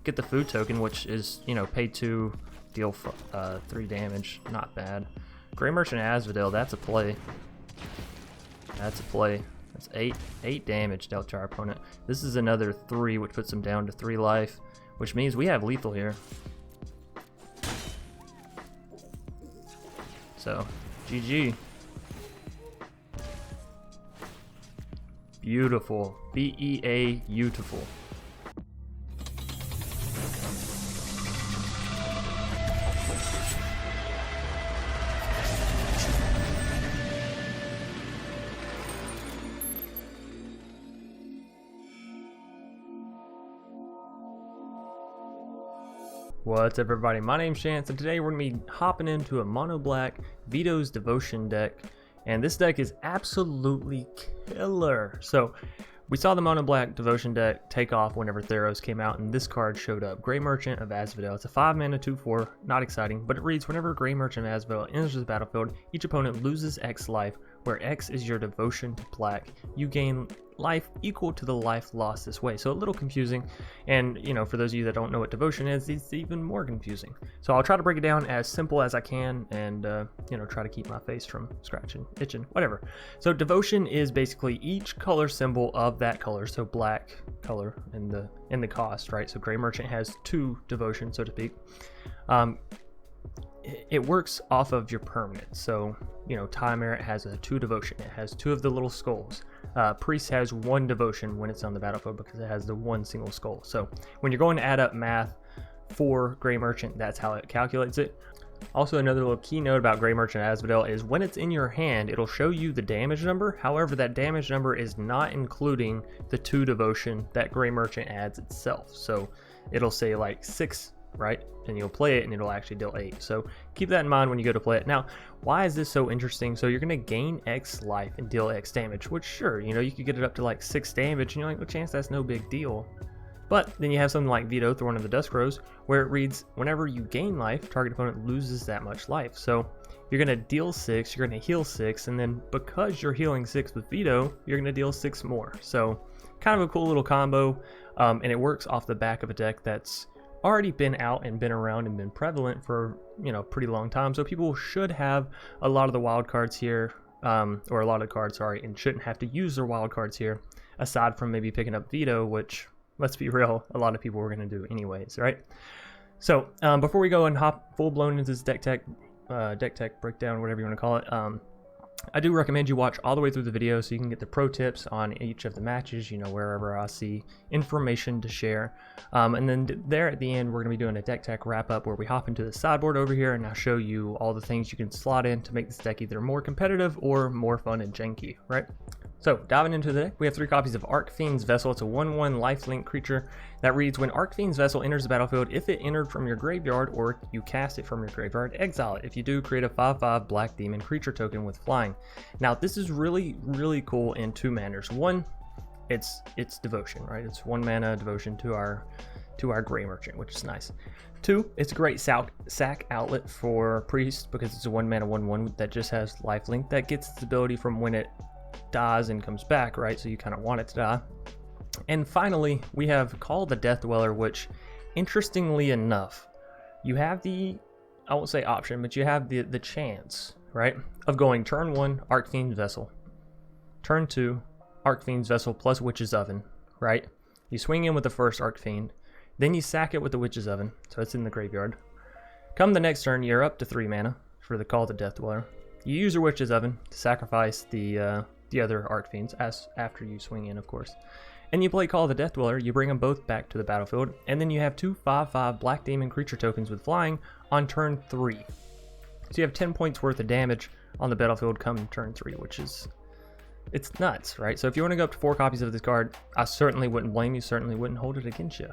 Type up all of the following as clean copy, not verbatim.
get the food token, which is, you know, pay 2, deal 3 damage. Not bad. Grey Merchant Asphodel, that's a play. That's a play. That's 8 damage dealt to our opponent. This is another 3, which puts him down to 3 life, which means we have lethal here. So, GG. Beautiful. B-E-A, beautiful. What's up, everybody? My name's Chance, and today we're going to be hopping into a mono black Vito's Devotion deck, and this deck is absolutely killer. So we saw the mono black Devotion deck take off whenever Theros came out, and this card showed up. Grey Merchant of Asphodel. It's a 5 mana 2/4, not exciting, but it reads, whenever Grey Merchant of Asphodel enters the battlefield, each opponent loses X life, where X is your devotion to black. You gain life equal to the life lost this way. So a little confusing, and you know, for those of you that don't know what devotion is, it's even more confusing. So I'll try to break it down as simple as I can, and you know, try to keep my face from scratching, itching, whatever. So devotion is basically each color symbol of that color, so black color in the cost, right? So Grey Merchant has 2 devotion, so to speak. It works off of your permanent. So, you know, Tymaret has a 2 devotion. It has 2 of the little skulls. Priest has 1 devotion when it's on the battlefield because it has the 1 single skull. So when you're going to add up math for Grey Merchant, that's how it calculates it. Also, another little key note about Grey Merchant Asphodel is when it's in your hand, it'll show you the damage number. However, that damage number is not including the 2 devotion that Grey Merchant adds itself. So it'll say like 6, right? And you'll play it and it'll actually deal 8. So keep that in mind when you go to play it. Now, why is this so interesting? So you're going to gain X life and deal X damage, which sure, you know, you could get it up to like 6 damage and you're like, well, Chance, that's no big deal. But then you have something like Vito, Thorn of the Dusk Rose, where it reads, whenever you gain life, target opponent loses that much life. So you're going to deal 6, you're going to heal 6, and then because you're healing 6 with Vito, you're going to deal 6 more. So kind of a cool little combo, and it works off the back of a deck that's already been out and been around and been prevalent for, you know, pretty long time. So people should have a lot of the wild cards here, or a lot of cards, sorry, and shouldn't have to use their wild cards here, aside from maybe picking up Vito, which, let's be real, a lot of people were going to do anyways, right? So before we go and hop full blown into this deck tech breakdown, whatever you want to call it, I do recommend you watch all the way through the video so you can get the pro tips on each of the matches, you know, wherever I see information to share. And then there at the end, we're going to be doing a deck tech wrap up where we hop into the sideboard over here and I'll show you all the things you can slot in to make this deck either more competitive or more fun and janky, right? So, diving into the deck, we have 3 copies of Archfiend's Vessel. It's a 1/1 lifelink creature that reads, when Archfiend's Vessel enters the battlefield, if it entered from your graveyard or you cast it from your graveyard, exile it. If you do, create a 5/5 black demon creature token with flying. Now, this is really, really cool in 2 manners. One, it's devotion, right? It's 1 mana devotion to our Grey Merchant, which is nice. 2, it's a great sack outlet for Priest because it's a 1 mana 1/1 that just has lifelink that gets its ability from when it dies and comes back, right? So you kind of want it to die. And finally, we have Call the Death Dweller, which, interestingly enough, you have the, I won't say option, but you have the chance, right, of going turn 1 Archfiend's Vessel, turn 2 Archfiend's Vessel plus Witch's Oven, right? You swing in with the first Archfiend, then you sack it with the Witch's Oven, so it's in the graveyard. Come the next turn, you're up to 3 mana for the Call the Death Dweller. You use your Witch's Oven to sacrifice the other Archfiends after you swing in, of course. And you play Call the Death Dweller, you bring them both back to the battlefield, and then you have 2 5/5 black demon creature tokens with flying on turn 3. So you have 10 points worth of damage on the battlefield come turn 3, which is, it's nuts, right? So if you want to go up to 4 copies of this card, I certainly wouldn't blame you, certainly wouldn't hold it against you.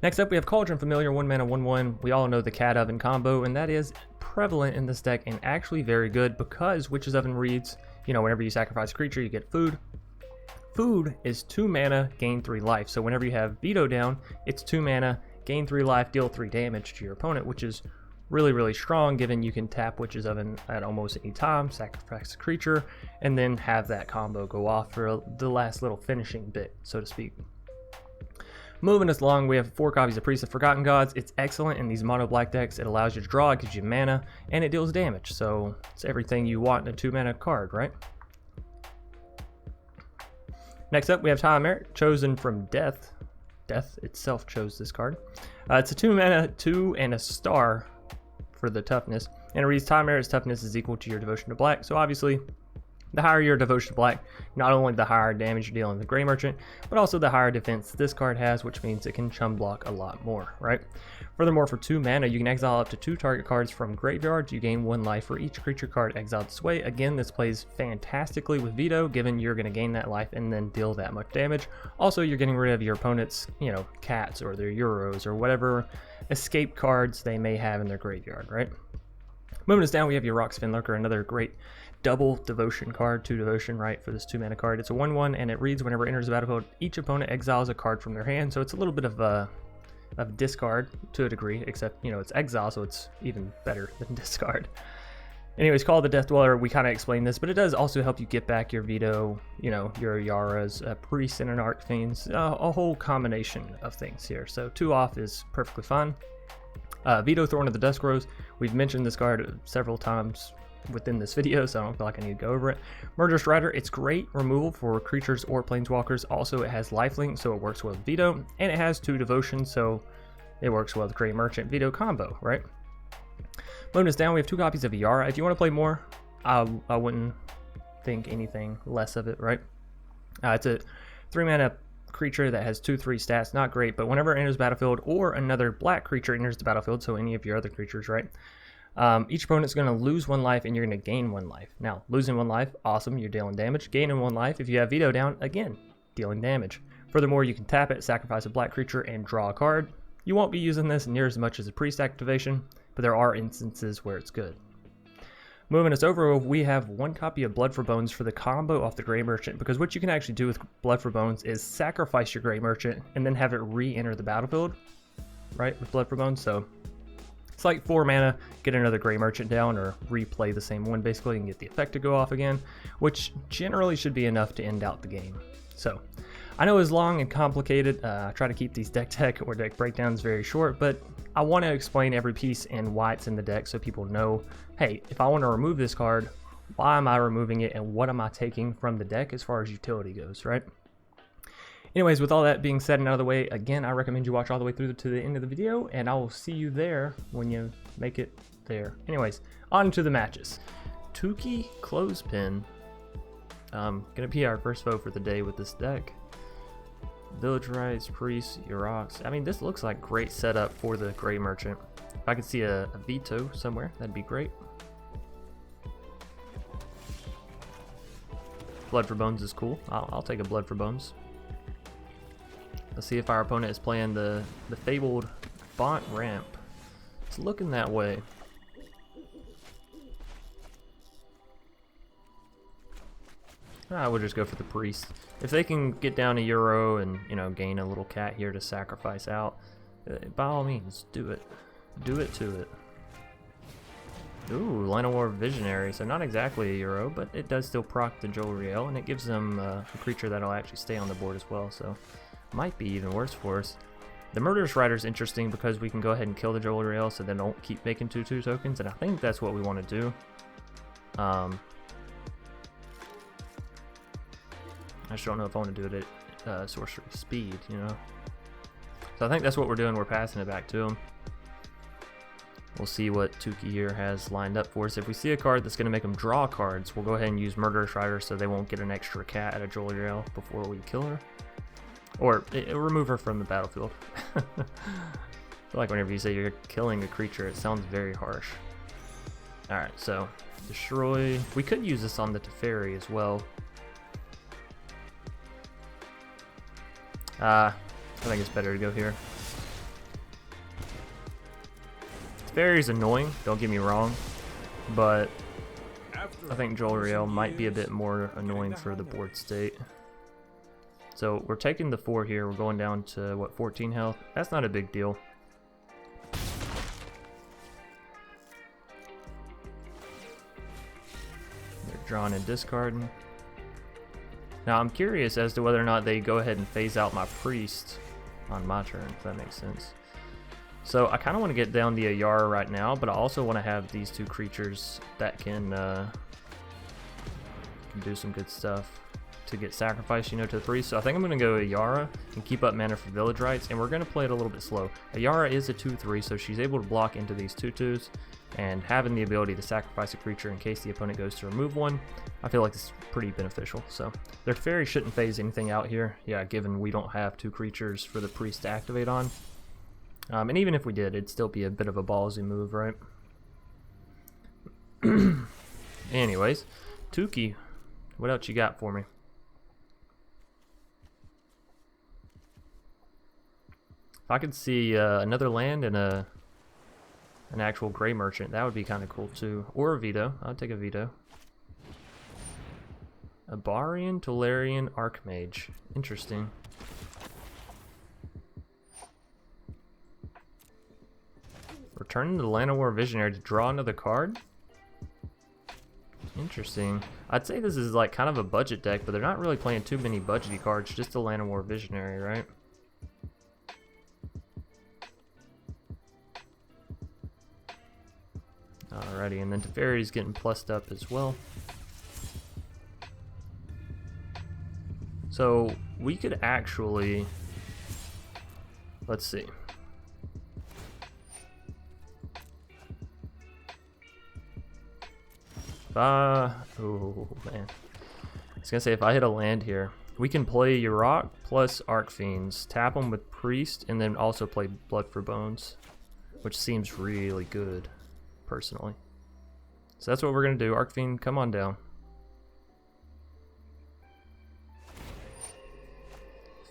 Next up, we have Cauldron Familiar, 1 mana 1/1. We all know the Cat Oven combo, and that is prevalent in this deck and actually very good because Witch's Oven reads, you know, whenever you sacrifice a creature, you get food. Food is 2 mana, gain 3 life. So whenever you have Vito down, it's 2 mana, gain 3 life, deal 3 damage to your opponent, which is really, really strong, given you can tap Witch's Oven at almost any time, sacrifice a creature, and then have that combo go off for the last little finishing bit, so to speak. Moving us along, we have 4 copies of Priest of Forgotten Gods. It's excellent in these mono black decks. It allows you to draw, it gives you mana, and it deals damage. So it's everything you want in a 2-mana card, right? Next up, we have Tymaret, chosen from Death. Death itself chose this card. It's a 2-mana, 2 and a star for the toughness. And it reads Tymaret's toughness is equal to your devotion to black. So obviously, the higher your devotion to black, not only the higher damage you're dealing with the Grey Merchant, but also the higher defense this card has, which means it can chum block a lot more, right? Furthermore, for 2 mana, you can exile up to 2 target cards from graveyards. You gain 1 life for each creature card exiled this way. Again, this plays fantastically with Vito, given you're going to gain that life and then deal that much damage. Also, you're getting rid of your opponent's, cats or their Euros or whatever escape cards they may have in their graveyard, right? Moving us down, we have Yarok's Fenlurker, another great double devotion card, 2 devotion, right, for this 2-mana card. It's a 1/1, and it reads whenever it enters the battlefield, each opponent exiles a card from their hand. So it's a little bit of discard to a degree, except, it's exile, so it's even better than discard. Anyways, Call of the Death Dweller, we kind of explained this, but it does also help you get back your Vito, your Ayaras, Priest and an Archfiend, a whole combination of things here. So 2 off is perfectly fine. Vito, Thorn of the Dusk Rose, we've mentioned this card several times within this video, so I don't feel like I need to go over it. Murderous Rider, it's great removal for creatures or planeswalkers. Also, it has lifelink, so it works well with Vito, and it has 2 devotion, so it works well with Grey Merchant Vito combo, right? Moving us down, we have 2 copies of Ayara. If you want to play more, I wouldn't think anything less of it, right? It's a 3-mana creature that has 2/3 stats, not great, but whenever it enters the battlefield or another black creature enters the battlefield, so any of your other creatures, right? Each opponent's going to lose 1 life and you're going to gain 1 life. Now, losing 1 life, awesome, you're dealing damage. Gaining 1 life, if you have Vito down, again, dealing damage. Furthermore, you can tap it, sacrifice a black creature, and draw a card. You won't be using this near as much as a priest activation, but there are instances where it's good. Moving us over, we have 1 copy of Blood for Bones for the combo off the Grey Merchant, because what you can actually do with Blood for Bones is sacrifice your Grey Merchant and then have it re-enter the battlefield, right, with Blood for Bones. So it's like 4 mana, get another Grey Merchant down, or replay the same one basically and get the effect to go off again, which generally should be enough to end out the game. So, I know it's long and complicated. I try to keep these deck tech or deck breakdowns very short, but I want to explain every piece and why it's in the deck so people know, hey, if I want to remove this card, why am I removing it and what am I taking from the deck as far as utility goes, right? Anyways, with all that being said and out of the way, again, I recommend you watch all the way through to the end of the video, and I will see you there when you make it there. Anyways, on to the matches. Tuki Clothespin. Gonna be our first vote for the day with this deck. Village Rites, Priest, Yaroks. I mean, this looks like great setup for the Grey Merchant. If I could see a Vito somewhere, that'd be great. Blood for Bones is cool. I'll take a Blood for Bones. Let's see if our opponent is playing the fabled Font Ramp. It's looking that way. We'll just go for the Priest. If they can get down a Euro and, gain a little cat here to sacrifice out, by all means, do it. Do it to it. Ooh, Line of War Visionary. So not exactly a Euro, but it does still proc the Jolriel, and it gives them a creature that'll actually stay on the board as well, so might be even worse for us. The Murderous Rider is interesting because we can go ahead and kill the Jolriel so they don't keep making 2/2 tokens, and I think that's what we want to do. I just don't know if I want to do it at sorcery speed, So I think that's what we're doing. We're passing it back to him. We'll see what Tuki here has lined up for us. If we see a card that's going to make them draw cards, we'll go ahead and use Murderous Rider so they won't get an extra cat at a Jolriel before we kill her. Or remove her from the battlefield. I feel like whenever you say you're killing a creature, it sounds very harsh. Alright, so destroy. We could use this on the Teferi as well. I think it's better to go here. Teferi's annoying, don't get me wrong, but I think Jolriel might be a bit more annoying for the board state. So we're taking the 4 here, we're going down to, what, 14 health? That's not a big deal. They're drawing and discarding. Now I'm curious as to whether or not they go ahead and phase out my Priest on my turn, if that makes sense. So I kind of want to get down the Ayara right now, but I also want to have these two creatures that can do some good stuff to get sacrificed, you know, to the priest. So I think I'm going to go Ayara and keep up mana for Village Rites, and we're going to play it a little bit slow. Ayara is a 2/3, so she's able to block into these 2/2s, and having the ability to sacrifice a creature in case the opponent goes to remove one, I feel like it's pretty beneficial. So their Teferi shouldn't phase anything out here, yeah, given we don't have two creatures for the priest to activate on. And even if we did, it'd still be a bit of a ballsy move, right? Anyways, Tuki, what else you got for me? If I could see another land and an actual Gray Merchant, that would be kind of cool too. Or a Vito. I'd take a Vito. A Barian Tolarian Archmage. Interesting. Returning to the Llanowar Visionary to draw another card? Interesting. I'd say this is like kind of a budget deck, but they're not really playing too many budgety cards, just a Llanowar Visionary, right? Alrighty, and then Teferi's getting plussed up as well. So we could actually, let's see. Oh man. I was gonna say, if I hit a land here, we can play Yarok plus Archfiends, tap them with Priest, and then also play Blood for Bones, which seems really good, personally. So that's what we're gonna do. Archfiend, come on down.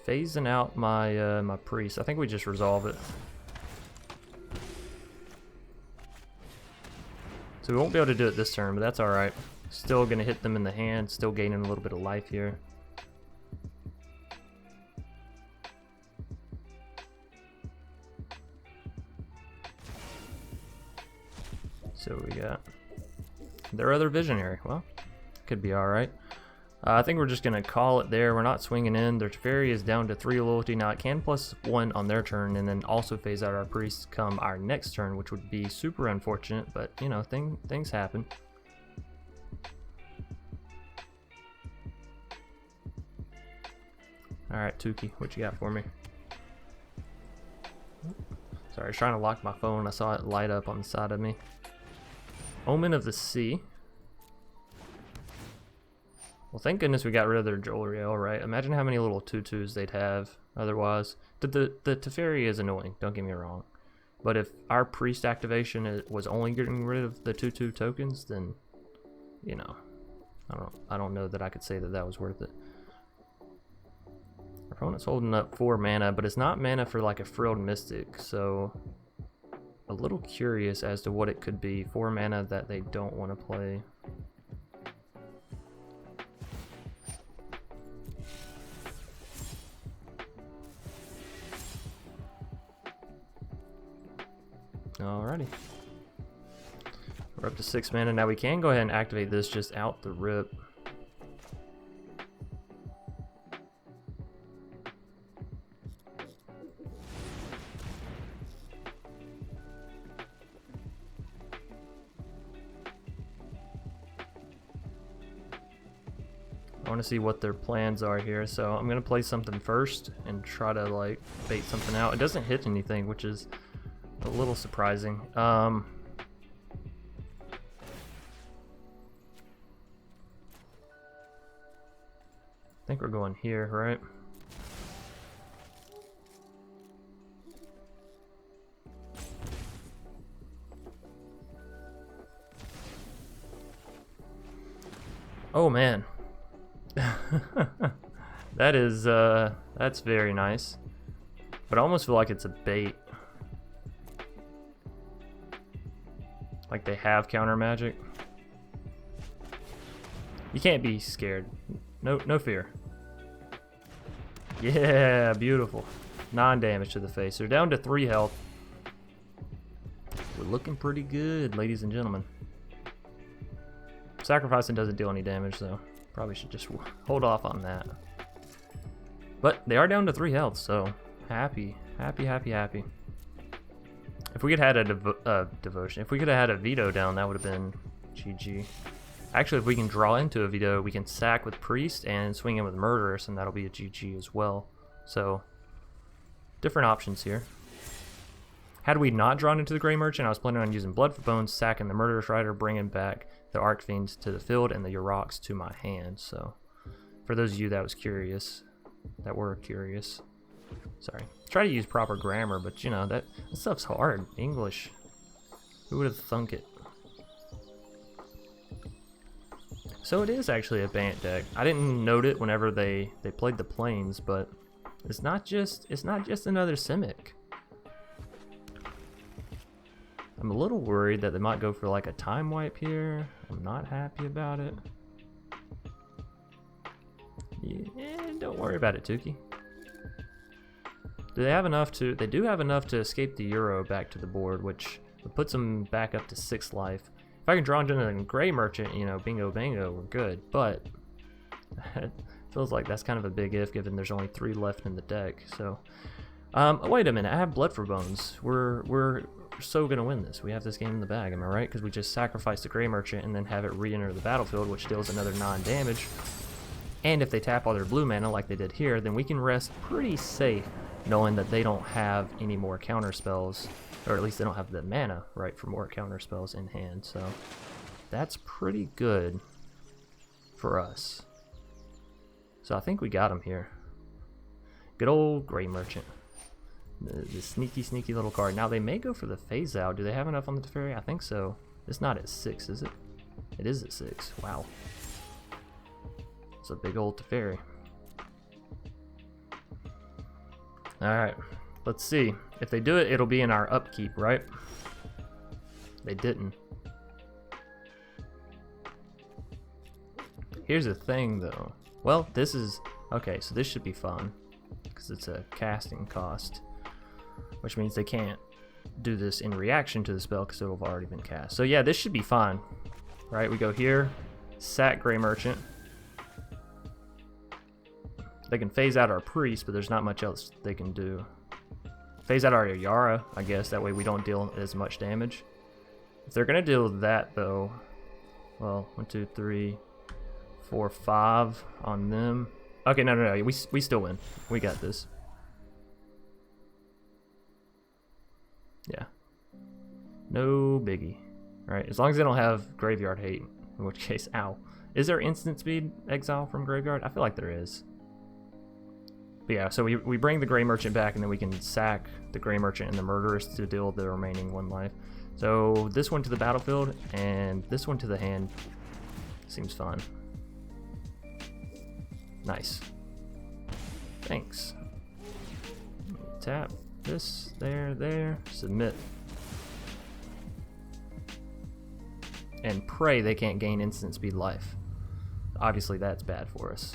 Phasing out my my Priest. I think we just resolve it. So we won't be able to do it this turn, but that's alright. Still gonna hit them in the hand, still gaining a little bit of life here. So we got their other Visionary. Well, could be alright. I think we're just going to call it there. We're not swinging in. Their Teferi is down to 3 loyalty. Now it can +1 on their turn and then also phase out our priest come our next turn, which would be super unfortunate, but you know, things happen. Alright, Tuki, what you got for me? Sorry, I was trying to lock my phone. I saw it light up on the side of me. Omen of the Sea. Well, thank goodness we got rid of their Jolariel, right? Imagine how many little 2/2s they'd have otherwise. The Teferi is annoying, don't get me wrong. But if our priest activation was only getting rid of the 2/2 tokens, then, you know, I don't know that I could say that that was worth it. Our opponent's holding up 4 mana, but it's not mana for like a Frilled Mystic, so a little curious as to what it could be. 4 mana that they don't want to play. Alrighty. We're up to 6 mana. Now we can go ahead and activate this just out the rip. I want to see what their plans are here, so I'm going to play something first and try to like bait something out. It doesn't hit anything, which is a little surprising. I think we're going here, right? Oh man. That is that's very nice. But I almost feel like it's a bait. Like they have counter magic. You can't be scared. No fear. Yeah, beautiful. 9 damage to the face. They're down to 3 health. We're looking pretty good, ladies and gentlemen. Sacrificing doesn't deal any damage, though. Probably should just hold off on that. But they are down to 3 health, so happy. Happy. If we could have had a devotion, if we could have had a Vito down, that would have been GG. Actually, if we can draw into a Vito, we can sack with Priest and swing in with Murderous, and that'll be a GG as well. So, different options here. Had we not drawn into the Grey Merchant, I was planning on using Blood for Bones, sacking the Murderous Rider, bringing back the Archfiends to the field, and the Yaroks to my hand. So, for those of you that were curious, sorry. Try to use proper grammar, but you know, that stuff's hard. English. Who would have thunk it? So it is actually a Bant deck. I didn't note it whenever they played the Plains, but it's not just another Simic. I'm a little worried that they might go for like a time wipe here. I'm not happy about it. Yeah, don't worry about it, Tukey. Do they have enough to... They do have enough to escape the Euro back to the board, which puts them back up to 6 life. If I can draw into a Grey Merchant, you know, bingo bango, we're good. But it feels like that's kind of a big if, given there's only 3 left in the deck. So, wait a minute. I have Blood for Bones. We're so gonna win this. We have this game in the bag, am I right? Because we just sacrifice the Grey Merchant and then have it re-enter the battlefield, which deals another 9 damage. And if they tap all their blue mana like they did here, then we can rest pretty safe knowing that they don't have any more counter spells, or at least they don't have the mana, right, for more counter spells in hand. So that's pretty good for us. So I think we got him here. Good old Grey Merchant. The sneaky little card. Now they may go for the phase out. Do they have enough on the Teferi? I think so. It's not at 6, is it? It is at 6. Wow. It's a big old Teferi. Alright, let's see. If they do it, it'll be in our upkeep, right? They didn't. Here's the thing, though. Well, this is... Okay, so this should be fun. Because it's a casting cost. Which means they can't do this in reaction to the spell because it'll have already been cast. So yeah, this should be fine. Right, we go here. Sack Grey Merchant. They can phase out our Priest, but there's not much else they can do. Phase out our Ayara, I guess. That way we don't deal as much damage. If they're going to deal that, though... Well, 1, 2, 3, 4, 5 on them. Okay, no. We still win. We got this. Yeah. No biggie. Alright, as long as they don't have Graveyard Hate. In which case, ow. Is there instant speed exile from Graveyard? I feel like there is. But yeah, so we bring the Grey Merchant back, and then we can sack the Grey Merchant and the Murderous to deal the remaining 1 life. So this one to the battlefield, and this one to the hand. Seems fun. Nice. Thanks. Tap this, there, submit. And pray they can't gain instant speed life. Obviously that's bad for us.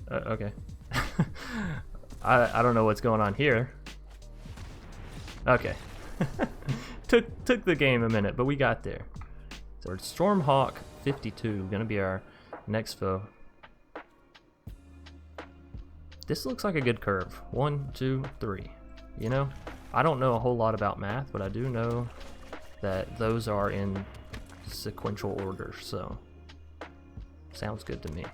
Okay. I don't know what's going on here. Okay. took the game a minute, but we got there. So it's Stormhawk 52, gonna be our next foe. This looks like a good curve. 1, 2, 3. You know, I don't know a whole lot about math, but I do know that those are in sequential order, so sounds good to me.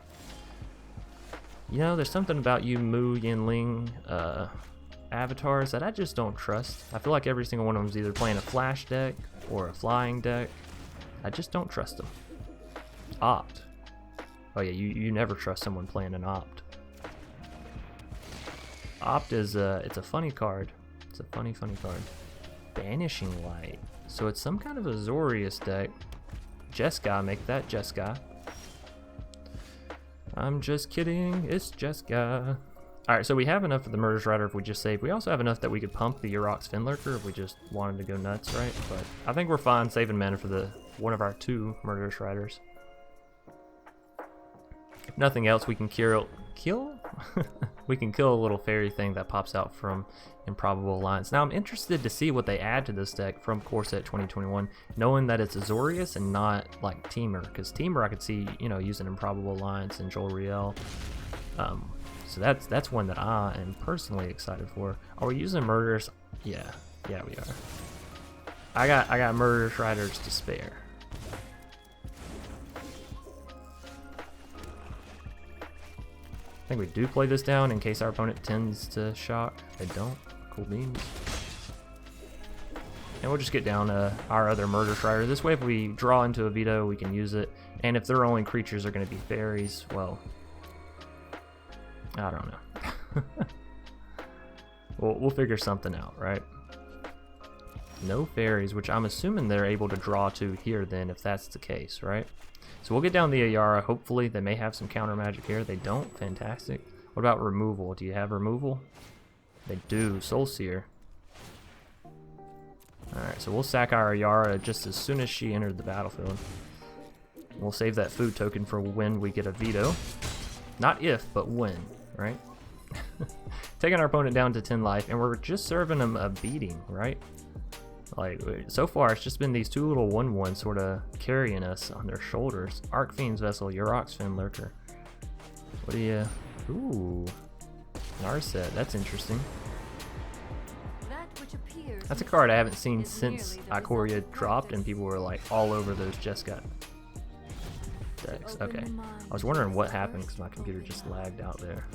You know, there's something about you Mu Yinling avatars that I just don't trust. I feel like every single one of them is either playing a flash deck or a flying deck. I just don't trust them. Opt. Oh yeah, you never trust someone playing an Opt. Opt is it's a funny card. It's a funny card. Banishing Light. So it's some kind of a Zorius deck. Jeskai, make that Jeskai. I'm just kidding, it's Jeskai. Alright, so we have enough for the Murderous Rider if we just save. We also have enough that we could pump the Yarok's Fenlurker if we just wanted to go nuts, right? But I think we're fine saving mana for the one of our 2 Murderous Riders. If nothing else, we can kill we can kill a little fairy thing that pops out from Improbable Alliance. Now I'm interested to see what they add to this deck from Core Set 2021, knowing that it's Azorius and not like Teamer, because Teamer I could see, you know, using Improbable Alliance and Joel Riel. So that's one that I am personally excited for. Are we using Murderous? Yeah, we are. I got Murderous Riders to spare. I think we do play this down in case our opponent tends to shock. They don't. Cool beans. And we'll just get down our other Murderous Rider. This way if we draw into a Vito, we can use it. And if their only creatures are going to be fairies, well, I don't know. We'll figure something out, right? No fairies, which I'm assuming they're able to draw to here then, if that's the case, right? So we'll get down the Ayara. Hopefully they may have some counter magic here. They don't. Fantastic. What about removal? Do you have removal? They do. Soul Seer. Alright, so we'll sack our Ayara just as soon as she entered the battlefield. We'll save that food token for when we get a Vito. Not if, but when, right? Taking our opponent down to 10 life, and we're just serving them a beating, right? Like, so far it's just been these two little 1/1 sort of carrying us on their shoulders. Archfiend's Vessel, Yarok's Fenlurker. What do you... Ooh. Narset, that's interesting. That's a card I haven't seen since Ikoria dropped, and people were like all over those Jeskai decks. Okay. I was wondering what happened because my computer just lagged out there.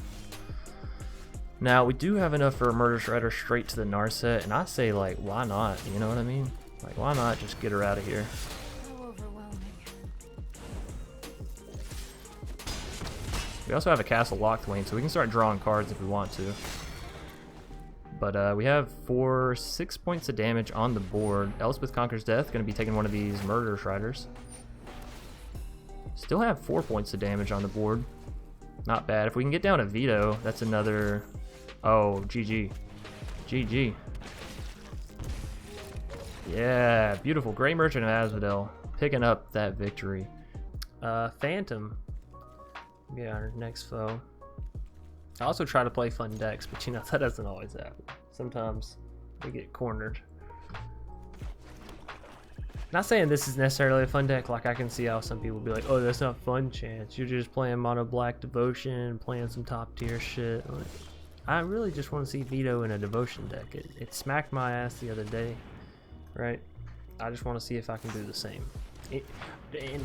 Now, we do have enough for a Murderous Rider straight to the Narset, and I say, like, why not? You know what I mean? Like, why not just get her out of here? We also have a Castle Locthwain, so we can start drawing cards if we want to. But we have 6 points of damage on the board. Elspeth Conquers Death, going to be taking one of these Murderous Riders. Still have 4 points of damage on the board. Not bad. If we can get down a Vito, that's another... Oh, GG. GG. Yeah, beautiful. Great Merchant of Asphodel. Picking up that victory. Phantom. Yeah, our next foe. I also try to play fun decks, but you know, that doesn't always happen. Sometimes we get cornered. Not saying this is necessarily a fun deck, like I can see how some people be like, oh, that's not fun, Chance. You're just playing Mono Black Devotion, playing some top tier shit. Like, I really just want to see Vito in a Devotion deck. It smacked my ass the other day, right? I just want to see if I can do the same. And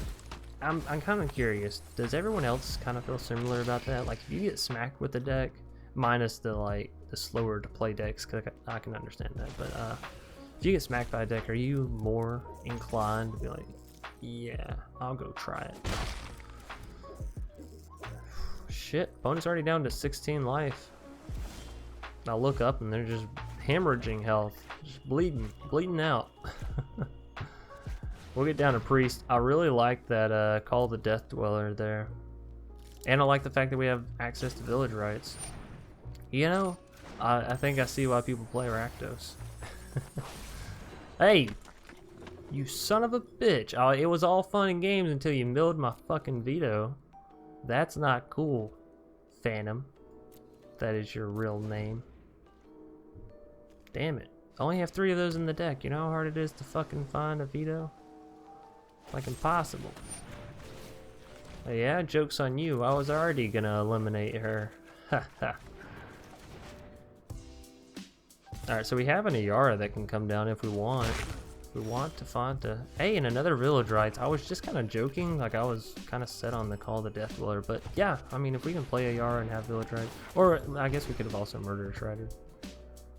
I'm kind of curious, does everyone else kind of feel similar about that? Like, if you get smacked with the deck, minus the slower to play decks, cause I can understand that, but if you get smacked by a deck, are you more inclined to be like, yeah, I'll go try it? Shit, opponent's already down to 16 life. I look up and they're just hemorrhaging health, just bleeding out. We'll get down to Priest. I really like that Call the Death Dweller there. And I like the fact that we have access to Village Rites. You know, I think I see why people play Rakdos. Hey, you son of a bitch. It was all fun and games until you milled my fucking Vito. That's not cool, Phantom. That is your real name. Damn it. I only have 3 of those in the deck. You know how hard it is to fucking find a Vito? Like impossible. Oh, yeah, joke's on you. I was already gonna eliminate her. Haha. Alright, so we have an Ayara that can come down if we want. If we want to find a... Hey, and another Village Rites. I was just kind of joking. Like, I was kind of set on the Call the Death Dweller. But yeah, I mean, if we can play Ayara and have Village Rites. Or I guess we could have also Murderous Rider.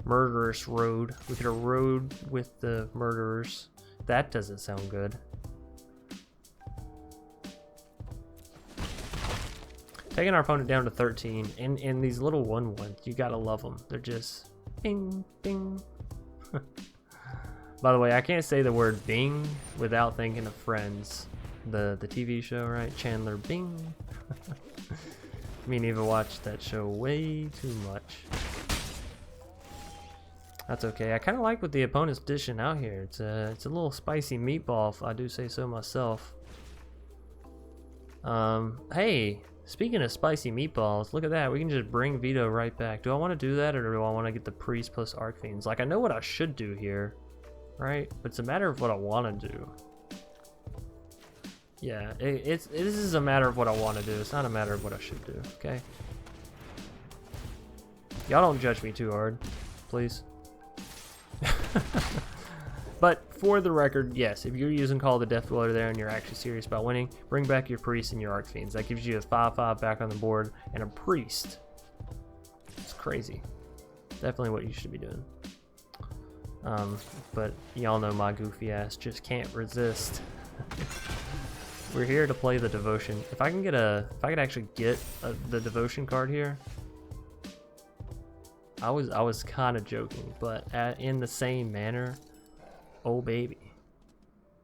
Murderous Road. We could have rode with the Murderers. That doesn't sound good. Taking our opponent down to 13. And these little 1/1s, you gotta love them. They're just... Bing, bing. By the way, I can't say the word Bing without thinking of Friends, the TV show, right? Chandler Bing. Me and Eva watched that show way too much. That's okay. I kind of like what the opponent's dishing out here. It's a little spicy meatball, if I do say so myself. Hey, Speaking of spicy meatballs, look at that. We can just bring Vito right back. Do I want to do that, or do I want to get the Priest plus Archfiends? Like, I know what I should do here, right? But it's a matter of what I want to do. Yeah, this is a matter of what I want to do. It's not a matter of what I should do, okay? Y'all don't judge me too hard, please. But for the record, yes, if you're using Call of the Death Dweller there and you're actually serious about winning, bring back your Priest and your Archfiends. That gives you a 5/5 back on the board and a Priest. It's crazy. Definitely what you should be doing. But y'all know my goofy ass just can't resist. We're here to play the Devotion. If I could actually get the Devotion card here, I was kind of joking, but in the same manner. Oh baby.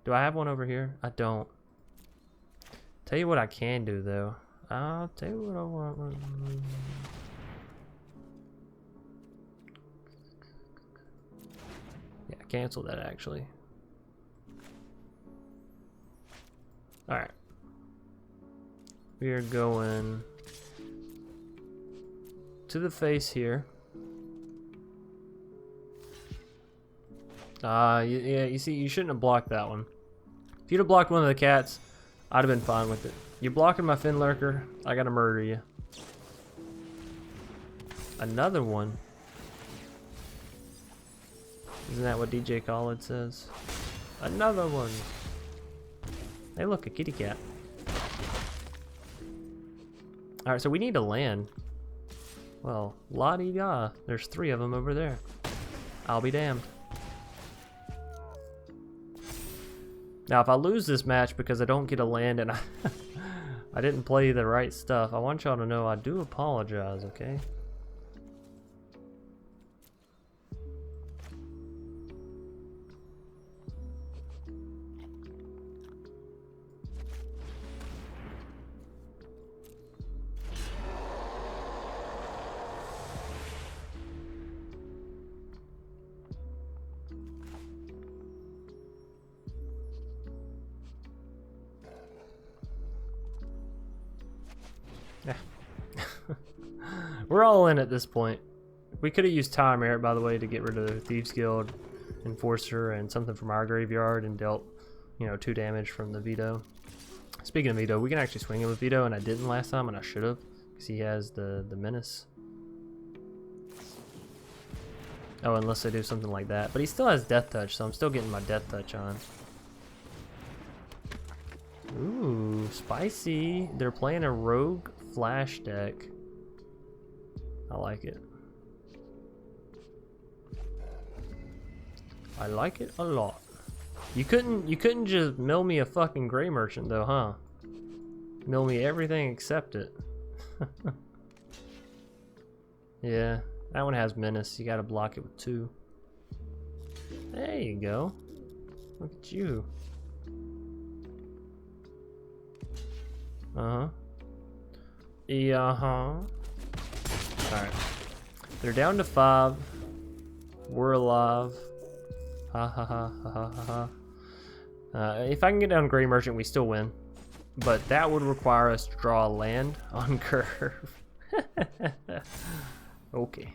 Do I have one over here? I don't. Tell you what I can do though. I'll tell you what I want. Yeah, cancel that actually. Alright. We are going to the face here. Yeah, you see, you shouldn't have blocked that one. If you'd have blocked one of the cats, I'd have been fine with it. You're blocking my Fenlurker, I gotta murder you. Another one? Isn't that what DJ Khaled says? Another one! Hey look, a kitty cat. Alright, so we need to land. Well, la-di-da. There's 3 of them over there. I'll be damned. Now, if I lose this match because I don't get a land and I didn't play the right stuff, I want y'all to know I do apologize, okay? We're all in at this point. We could have used Tymaret, by the way, to get rid of the Thieves Guild, Enforcer, and something from our graveyard and dealt, you know, 2 damage from the Vito. Speaking of Vito, we can actually swing it with Vito, and I didn't last time, and I should have, because he has the Menace. Oh, unless I do something like that. But he still has Death Touch, so I'm still getting my Death Touch on. Ooh, spicy. They're playing a Rogue Flash deck. I like it. I like it a lot. You couldn't just mill me a fucking Gray Merchant though, huh? Mill me everything except it. Yeah, that one has Menace. You gotta block it with 2. There you go. Look at you. Uh-huh. Yeah-huh. Alright. They're down to 5. We're alive. Ha ha ha ha ha ha. If I can get down Gray Merchant, we still win. But that would require us to draw a land on curve. Okay.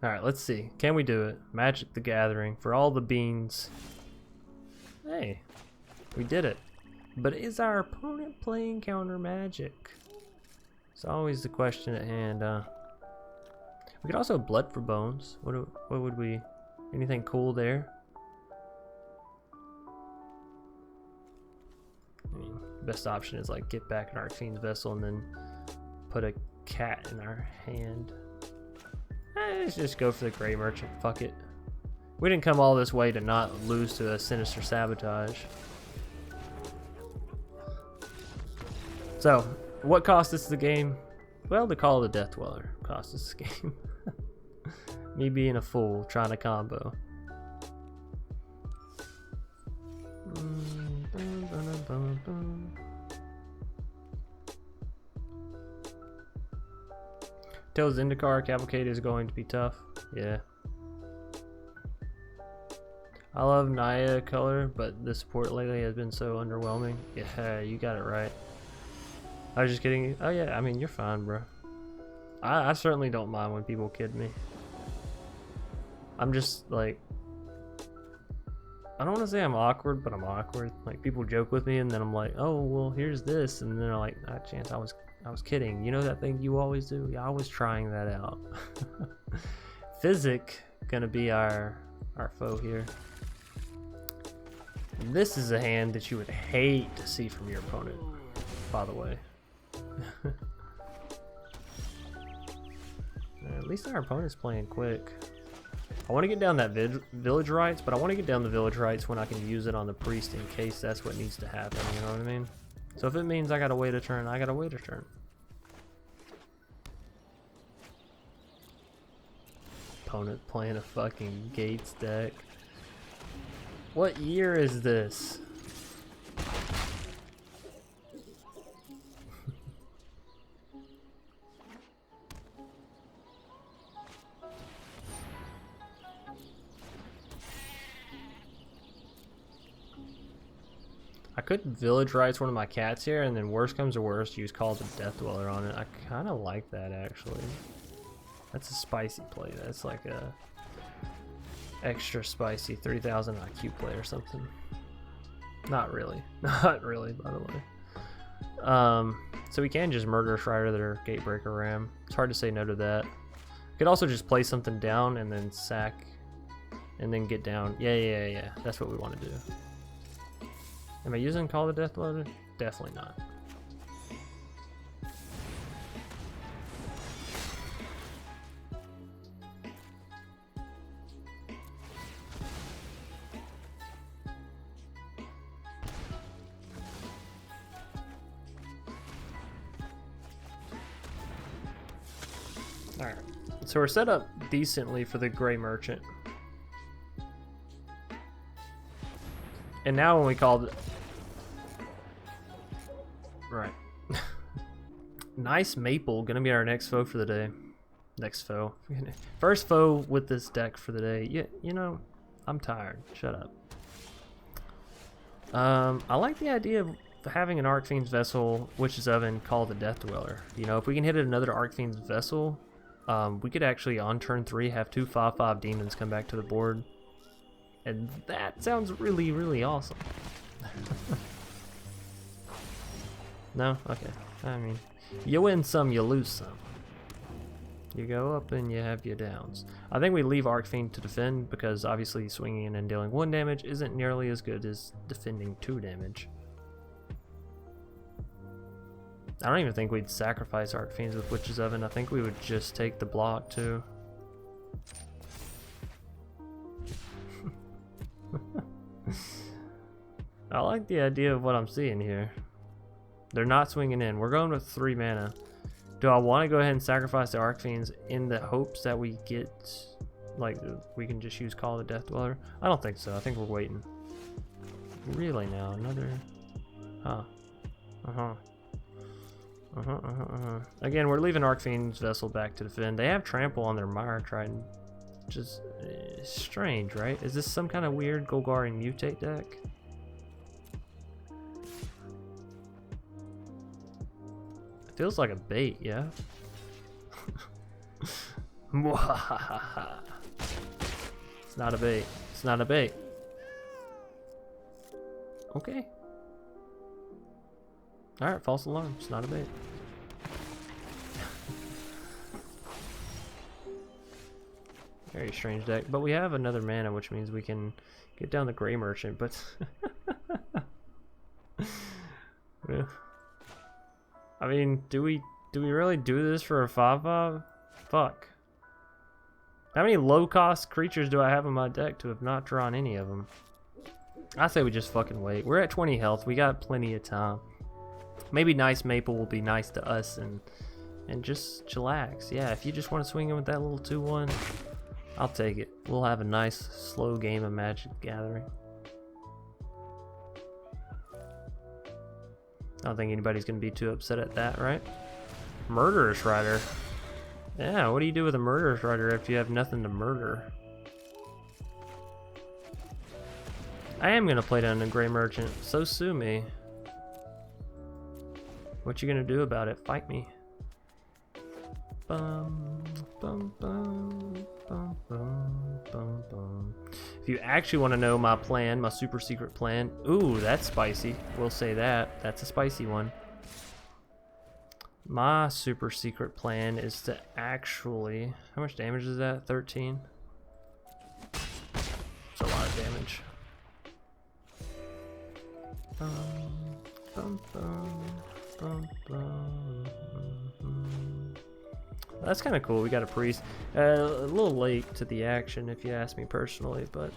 Alright, let's see. Can we do it? Magic the Gathering for all the beans. Hey, we did it. But is our opponent playing counter magic? It's always the question at hand. We could also Blood for Bones. What would we... Anything cool there? I mean, best option is like get back an Archfiend's Vessel and then put a cat in our hand. Let's just go for the Gray Merchant. Fuck it. We didn't come all this way to not lose to a Sinister Sabotage. So, what cost us the game? Well, the Call of the Death Dweller cost us the game. Me being a fool, trying to combo. Tales Zendikar Cavalcade is going to be tough. Yeah. I love Naya color, but the support lately has been so underwhelming. Yeah, you got it right. I was just kidding. Oh yeah, I mean, you're fine, bro. I certainly don't mind when people kid me. I'm just like, I don't want to say I'm awkward, but I'm awkward. Like, people joke with me, and then I'm like, oh well, here's this, and then they're like, ah, Chance, I was kidding. You know that thing you always do? Yeah, I was trying that out. Physic gonna be our foe here. And this is a hand that you would hate to see from your opponent, by the way. At least our opponent's playing quick. I want to get down that Village Rites, but I want to get down the Village Rites when I can use it on the Priest in case that's what needs to happen, you know what I mean? So if it means I gotta wait a turn, I gotta wait a turn. Opponent playing a fucking Gates deck. What year is this? I could Village Rites one of my cats here, and then worst comes to worst, use Call the Death Dweller on it. I kind of like that, actually. That's a spicy play. That's like a extra spicy 3000 IQ play or something. Not really. Not really, by the way. So we can just Murderous Rider their Gatebreaker Ram. It's hard to say no to that. Could also just play something down and then sack and then get down. Yeah. That's what we want to do. Am I using Call the Death Dweller? Definitely not. Alright, so we're set up decently for the Gray Merchant. And now when we called it... Right. Nice Maple, gonna be our next foe for the day. Next foe. First foe with this deck for the day. Yeah, you know, I'm tired. Shut up. I like the idea of having an Archfiend's Vessel, Witch's Oven, Call the Death Dweller. You know, if we can hit another Archfiend's Vessel, we could actually on turn 3 have 2 5/5 demons come back to the board. And that sounds really, really awesome. No? Okay. I mean, you win some, you lose some. You go up and you have your downs. I think we leave Archfiend to defend because obviously swinging in and dealing 1 damage isn't nearly as good as defending 2 damage. I don't even think we'd sacrifice Archfiends with Witch's Oven. I think we would just take the block too. I like the idea of what I'm seeing here. They're not swinging in. We're going with 3 mana. Do I want to go ahead and sacrifice the Archfiends in the hopes that we get, like, we can just use Call the Death Dweller? I don't think so. I think we're waiting. Really now? Another... Huh. Again, we're leaving Archfiend's Vessel back to defend. They have Trample on their Mire Triton. Which is strange, right? Is this some kind of weird Golgari Mutate deck? It feels like a bait, yeah? It's not a bait. It's not a bait. Okay. Alright, false alarm. It's not a bait. Very strange deck, but we have another mana, which means we can get down the Gray Merchant, but... Yeah. I mean, do we really do this for a 5/5? Fuck. How many low-cost creatures do I have in my deck to have not drawn any of them? I say we just fucking wait. We're at 20 health. We got plenty of time. Maybe Nice Maple will be nice to us and just chillax. Yeah, if you just want to swing in with that little 2/1, I'll take it. We'll have a nice slow game of Magic Gathering. I don't think anybody's going to be too upset at that, right? Murderous Rider. Yeah, what do you do with a Murderous Rider if you have nothing to murder? I am going to play down a Gray Merchant, so sue me. What you gonna do about it? Fight me. Bum, bum, bum, bum, bum, bum, bum. If you actually want to know my plan, my super secret plan, ooh, that's spicy. We'll say that. That's a spicy one. My super secret plan is to actually... How much damage is that? 13? It's a lot of damage. Bum, bum, bum, bum, bum. That's kind of cool. We got a priest. A little late to the action, if you ask me personally, but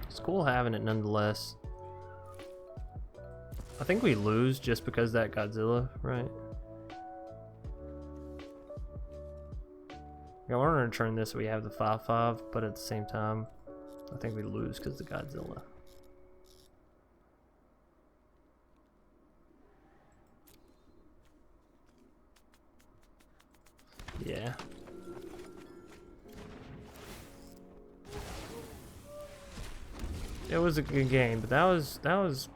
it's cool having it nonetheless. I think we lose just because that Godzilla, right? I wanted to turn this so we have the 5/5, but at the same time, I think we lose because of the Godzilla. Yeah. It was a good game, but that was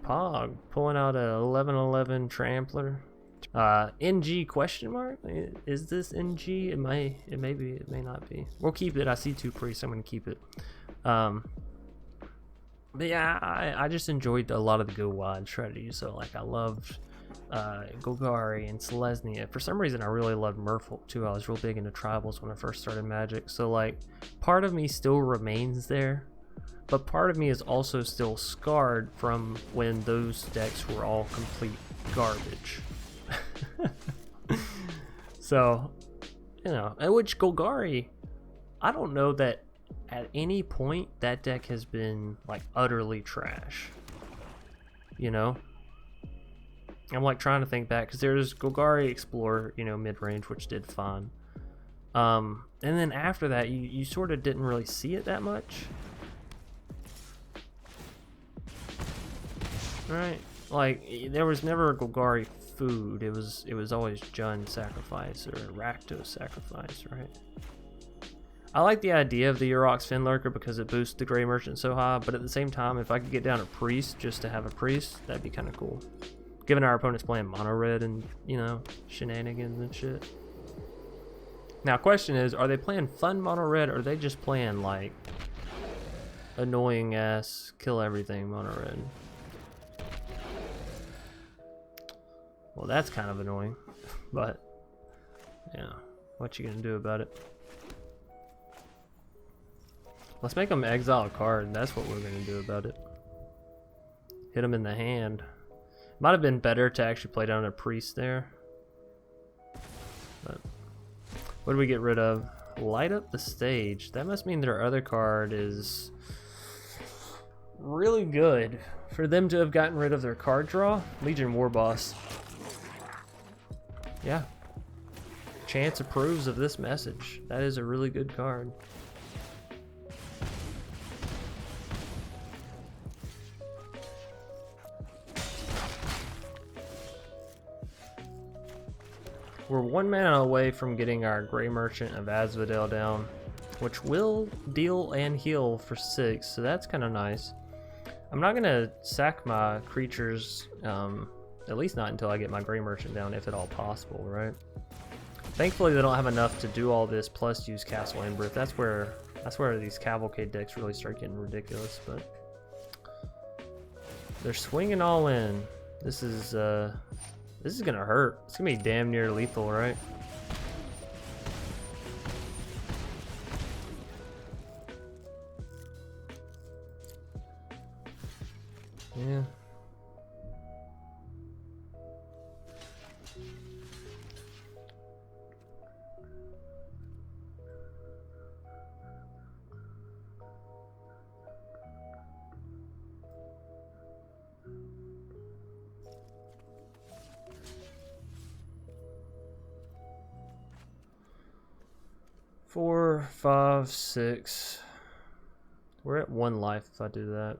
Pog pulling out a 11/11 trampler. NG question mark? Is this NG? It may be, it may not be. We'll keep it. I see 2 priests, I'm gonna keep it. But yeah, I just enjoyed a lot of the go wide strategies. So like I loved Golgari and Selesnya. For some reason I really loved Merfolk too. I was real big into tribals when I first started Magic. So like part of me still remains there, but part of me is also still scarred from when those decks were all complete garbage. So, you know, and which Golgari, I don't know that at any point that deck has been like utterly trash. You know? I'm like trying to think back because there's Golgari Explorer, you know, mid-range, which did fine. And then after that, you sort of didn't really see it that much. Right? Like, there was never a Golgari food. It was always Jund sacrifice or Rakdos sacrifice, right? I like the idea of the Yarok's Fenlurker because it boosts the Grey Merchant so high, but at the same time, if I could get down a priest just to have a priest, that'd be kind of cool. Given our opponent's playing mono red and, you know, shenanigans and shit. Now, question is, are they playing fun mono red or are they just playing like annoying ass kill everything mono red? Well, that's kind of annoying, but yeah, what you gonna do about it? Let's make them exile a card. That's what we're gonna do about it. Hit them in the hand. Might have been better to actually play down a priest there. But what do we get rid of? Light up the stage. That must mean their other card is really good for them to have gotten rid of their card draw. Legion Warboss. Yeah. Chance approves of this message. That is a really good card. We're 1 mana away from getting our Grey Merchant of Asphodel down, which will deal and heal for 6, so that's kind of nice. I'm not going to sack my creatures, at least not until I get my Grey Merchant down, if at all possible, right? Thankfully they don't have enough to do all this plus use Castle Embereth. That's where these Cavalcade decks really start getting ridiculous, but they're swinging all in. This is gonna hurt. It's gonna be damn near lethal, right? Yeah. Four, 5, 6. We're at 1 life if I do that.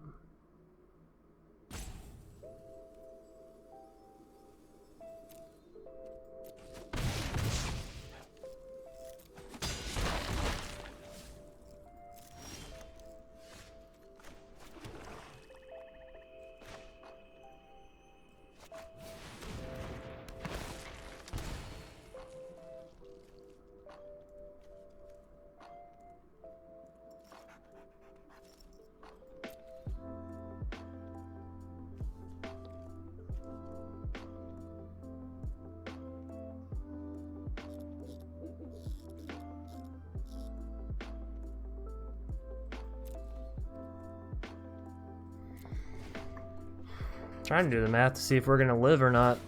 Trying to do the math to see if we're gonna live or not.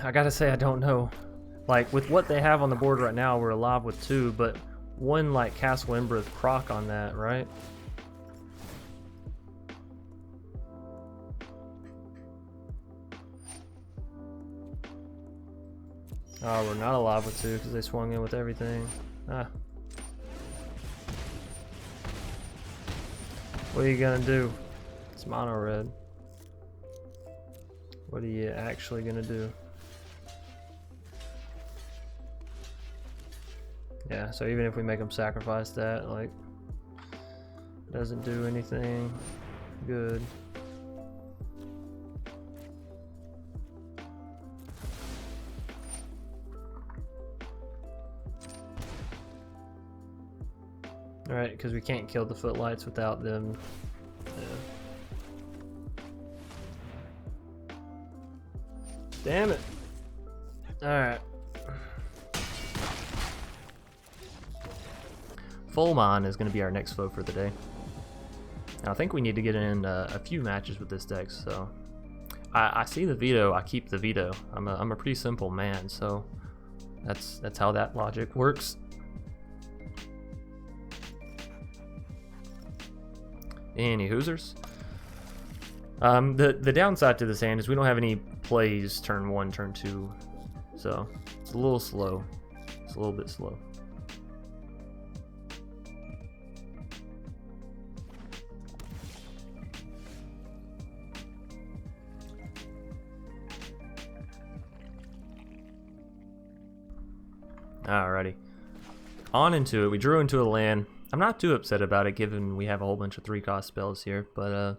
I gotta say I don't know. Like with what they have on the board right now, we're alive with 2, but 1 like Castle Embereth proc on that, right? Oh, we're not alive with 2 because they swung in with everything. Ah. What are you gonna do? It's mono red. What are you actually gonna do? Yeah, so even if we make them sacrifice that, like, it doesn't do anything good. Alright, because we can't kill the footlights without them. Yeah. Damn it. Alright. Fulmon is going to be our next foe for the day. Now, I think we need to get in a few matches with this deck, so... I see the Vito, I keep the Vito. I'm a pretty simple man, so... That's how that logic works. Any Hoosers? The downside to this hand is we don't have any plays turn 1, turn 2, so it's a little slow. It's a little bit slow. Alrighty. On into it. We drew into a land. I'm not too upset about it given we have a whole bunch of 3-cost spells here, but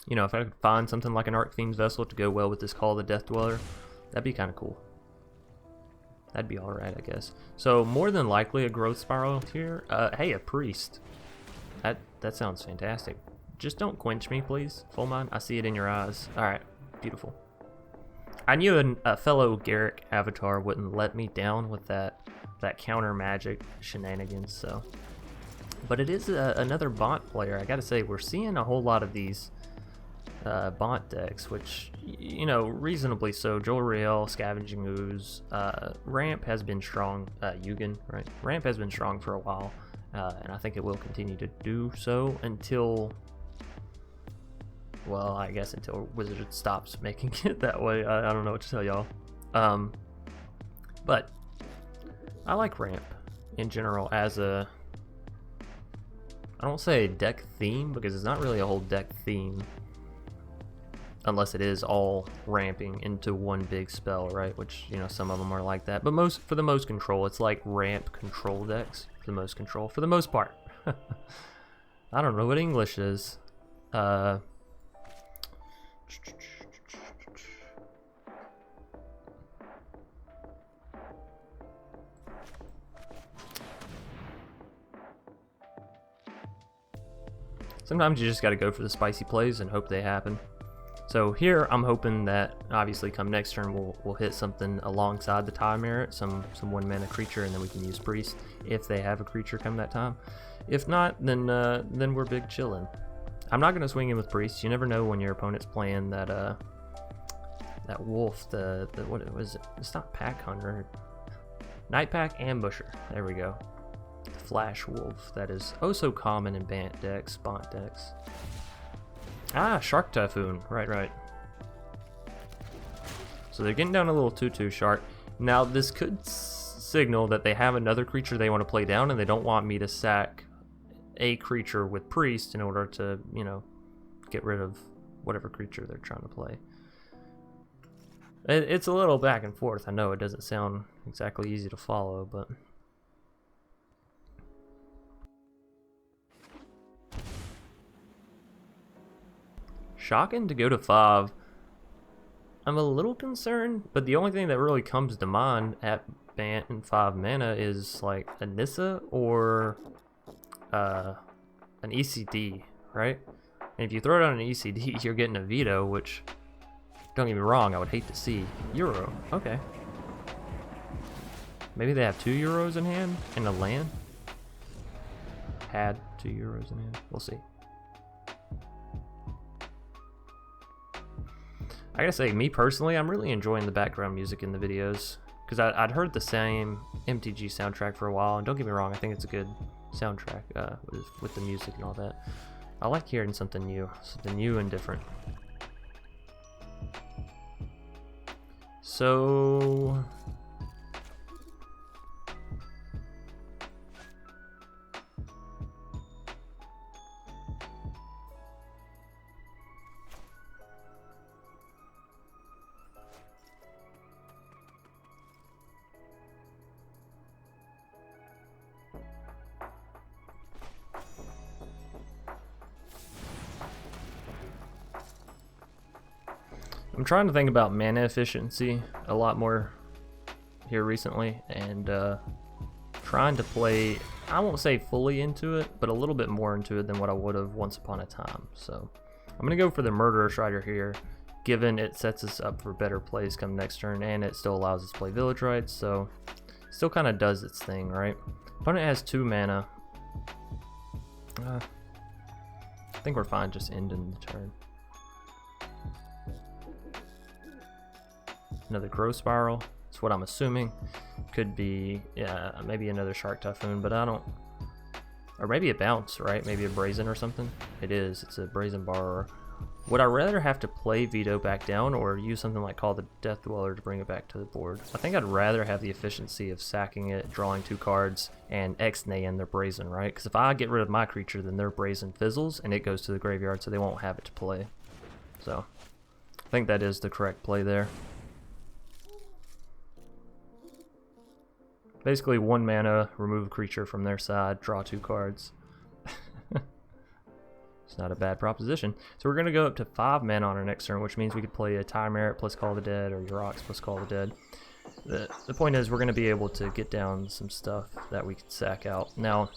you know, if I could find something like an Archfiend's Vessel to go well with this Call of the Death Dweller, that'd be kind of cool. That'd be alright, I guess. So, more than likely a Growth Spiral here. Hey, a Priest. That sounds fantastic. Just don't quench me, please, Fulmon. I see it in your eyes. Alright, beautiful. I knew a fellow Garruk avatar wouldn't let me down with that counter magic shenanigans, so... But it is another Bont player. I gotta say, we're seeing a whole lot of these Bont decks, which, you know, reasonably so. Jolrael, Scavenging Ooze, Ramp has been strong. Yugen, right? Ramp has been strong for a while, and I think it will continue to do so until... Well, I guess until Wizard stops making it that way. I don't know what to tell y'all. But I like Ramp in general as a... I don't say deck theme because it's not really a whole deck theme. Unless it is all ramping into one big spell, right? Which, you know, some of them are like that. But for the most control, it's like ramp control decks. For the most control. For the most part. I don't know what English is. Sometimes you just got to go for the spicy plays and hope they happen. So here I'm hoping that obviously come next turn we'll hit something alongside the Tymaret, some 1-mana creature, and then we can use Priest if they have a creature come that time. If not, then we're big chillin'. I'm not gonna swing in with Priest. You never know when your opponent's playing that that wolf, the what was it? It's not Pack Hunter. Night Pack Ambusher. There we go. Flash Wolf, that is oh so common in Bont decks. Ah, Shark Typhoon, right. So they're getting down a little 2/2 Shark. Now this could signal that they have another creature they want to play down and they don't want me to sack a creature with Priest in order to, you know, get rid of whatever creature they're trying to play. It's a little back and forth. I know it doesn't sound exactly easy to follow, but... Shocking to go to 5. I'm a little concerned, but the only thing that really comes to mind at Bant and 5 mana is like a Nissa or an ECD, right? And if you throw down an ECD, you're getting a Vito, which, don't get me wrong, I would hate to see. Euro, okay. Maybe they have 2 euros in hand and a land? Had 2 euros in hand, we'll see. I gotta say, me personally, I'm really enjoying the background music in the videos, because I'd heard the same MTG soundtrack for a while, and don't get me wrong, I think it's a good soundtrack with the music and all that. I like hearing something new and different. So I'm trying to think about mana efficiency a lot more here recently, and trying to play, I won't say fully into it, but a little bit more into it than what I would have once upon a time. So I'm gonna go for the Murderous Rider here, given it sets us up for better plays come next turn, and it still allows us to play Village Rites, so still kind of does its thing, right? Opponent has 2 mana. I think we're fine just ending the turn. Another Growth Spiral, that's what I'm assuming. Could be, yeah, maybe another Shark Typhoon, but I don't, or maybe a Bounce, right? Maybe a Brazen or something. It is, it's a Brazen Borrower. Would I rather have to play Vito back down or use something like Call the Death Dweller to bring it back to the board? I think I'd rather have the efficiency of sacking it, drawing 2 cards, and X-naying their Brazen, right? Because if I get rid of my creature, then their Brazen fizzles, and it goes to the graveyard, so they won't have it to play. So, I think that is the correct play there. Basically 1 mana, remove a creature from their side, draw 2 cards. It's not a bad proposition. So we're going to go up to 5 mana on our next turn, which means we could play a Tymaret plus Call the Dead, or Yarok plus Call the Dead. The point is we're going to be able to get down some stuff that we can sack out. Now,